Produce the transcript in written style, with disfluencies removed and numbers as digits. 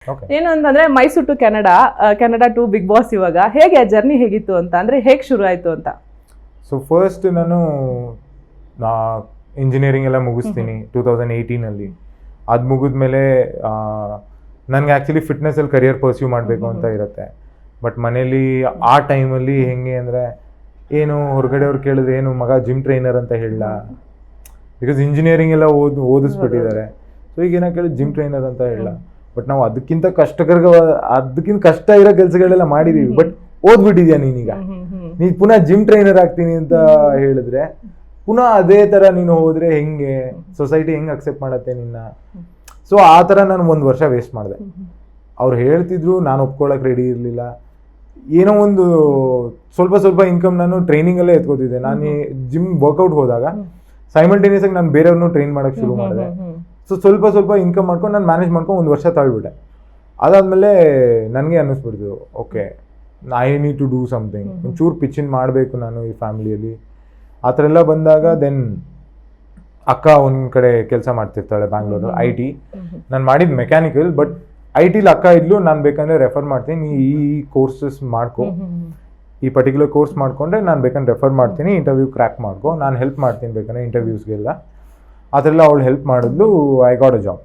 ಏನು ಅಂತಂದ್ರೆ Mysuru to Canada to Bigg Boss ಇವಾಗ ಹೇಗೆ ಜರ್ನಿ ಹೇಗಿತ್ತು ಅಂತ ಅಂದ್ರೆ ಹೇಗೆ ಶುರು ಆಯ್ತು ಅಂತ. ಸೊ ಫಸ್ಟ್ ನಾನು ಇಂಜಿನಿಯರಿಂಗ್ ಎಲ್ಲ ಮುಗಿಸ್ತೀನಿ 2018 ಅದು ಮುಗಿದ್ಮೇಲೆ ನನಗೆ ಆ್ಯಕ್ಚುಲಿ ಫಿಟ್ನೆಸ್ಸಲ್ಲಿ ಕರಿಯರ್ ಪರ್ಸ್ಯೂ ಮಾಡಬೇಕು ಅಂತ ಇರುತ್ತೆ. ಬಟ್ ಮನೇಲಿ ಆ ಟೈಮಲ್ಲಿ ಹೆಂಗೆ ಅಂದರೆ ಏನು ಹೊರಗಡೆ ಅವ್ರು ಕೇಳಿದ್ರೆ ಏನು ಮಗ ಜಿಮ್ ಟ್ರೈನರ್ ಅಂತ ಹೇಳಲ್ಲ, ಬಿಕಾಸ್ ಇಂಜಿನಿಯರಿಂಗ್ ಎಲ್ಲ ಓದಿಸ್ಬಿಟ್ಟಿದ್ದಾರೆ. ಸೊ ಈಗ ಏನೋ ಕೇಳಿ ಜಿಮ್ ಟ್ರೈನರ್ ಅಂತ ಹೇಳಲ್ಲ. ಬಟ್ ನಾವು ಅದಕ್ಕಿಂತ ಕಷ್ಟ ಇರೋ ಕೆಲಸಗಳೆಲ್ಲ ಮಾಡಿದೀವಿ. ಬಟ್ ಓದ್ಬಿಟ್ಟಿದ್ಯಾ ನೀನೀಗ, ನೀನು ಪುನಃ ಜಿಮ್ ಟ್ರೈನರ್ ಆಗ್ತೀನಿ ಅಂತ ಹೇಳಿದ್ರೆ ಪುನಃ ಅದೇ ಥರ ನೀನು ಹೋದ್ರೆ ಹೆಂಗೆ, ಸೊಸೈಟಿ ಹೆಂಗೆ ಅಕ್ಸೆಪ್ಟ್ ಮಾಡತ್ತೆ ನಿನ್ನ. ಸೊ ಆ ಥರ ನಾನು 1 ವರ್ಷ ವೇಸ್ಟ್ ಮಾಡಿದೆ. ಅವ್ರು ಹೇಳ್ತಿದ್ರು, ನಾನು ಒಪ್ಕೊಳ್ಳೋಕೆ ರೆಡಿ ಇರಲಿಲ್ಲ. ಏನೋ ಒಂದು ಸ್ವಲ್ಪ ಇನ್ಕಮ್ ನಾನು ಟ್ರೈನಿಂಗಲ್ಲೇ ಎತ್ಕೋತಿದ್ದೆ. ನಾನು ಜಿಮ್ ವರ್ಕೌಟ್ ಹೋದಾಗ ಸೈಮಲ್ಟೇನಿಯಸ್ ಆಗಿ ನಾನು ಬೇರೆಯವ್ರನ್ನೂ ಟ್ರೈನ್ ಮಾಡೋಕ್ಕೆ ಶುರು ಮಾಡಿದೆ. ಸೊ ಸ್ವಲ್ಪ ಇನ್ಕಮ್ ಮಾಡ್ಕೊಂಡು ನಾನು ಮ್ಯಾನೇಜ್ ಮಾಡ್ಕೊಂಡು 1 ವರ್ಷ ತಳ್ಬಿಟ್ಟೆ. ಅದಾದಮೇಲೆ ನನಗೆ ಅನ್ನಿಸ್ಬಿಡ್ತು, okay I need to do something, ಒಂಚೂರು ಪಿಚಿನ್ ಮಾಡಬೇಕು ನಾನು ಈ ಫ್ಯಾಮಿಲಿಯಲ್ಲಿ. ಆ ಥರ ಎಲ್ಲ ಬಂದಾಗ ದೆನ್ ಅಕ್ಕ ಒಂದು ಕಡೆ ಕೆಲಸ ಮಾಡ್ತಿರ್ತಾಳೆ ಬ್ಯಾಂಗ್ಳೂರು, IT. ನಾನು ಮಾಡಿದ್ದು ಮೆಕ್ಯಾನಿಕಲ್, ಬಟ್ IT ಅಕ್ಕ ಇದ್ಲು. ನಾನು ಬೇಕಂದರೆ ರೆಫರ್ ಮಾಡ್ತೀನಿ, ಈ ಕೋರ್ಸಸ್ ಮಾಡ್ಕೊ, ಈ ಪರ್ಟಿಕ್ಯುಲರ್ ಕೋರ್ಸ್ ಮಾಡ್ಕೊಂಡ್ರೆ ನಾನು ಬೇಕಂದ್ರೆ ರೆಫರ್ ಮಾಡ್ತೀನಿ, ಇಂಟರ್ವ್ಯೂ ಕ್ರ್ಯಾಕ್ ಮಾಡ್ಕೊ, ನಾನು ಹೆಲ್ಪ್ ಮಾಡ್ತೀನಿ ಬೇಕಂದ್ರೆ ಇಂಟರ್ವ್ಯೂಸ್ಗೆಲ್ಲ. ಆ ಥರ ಎಲ್ಲ ಅವಳು ಹೆಲ್ಪ್ ಮಾಡಿದ್ಲು. I got a job.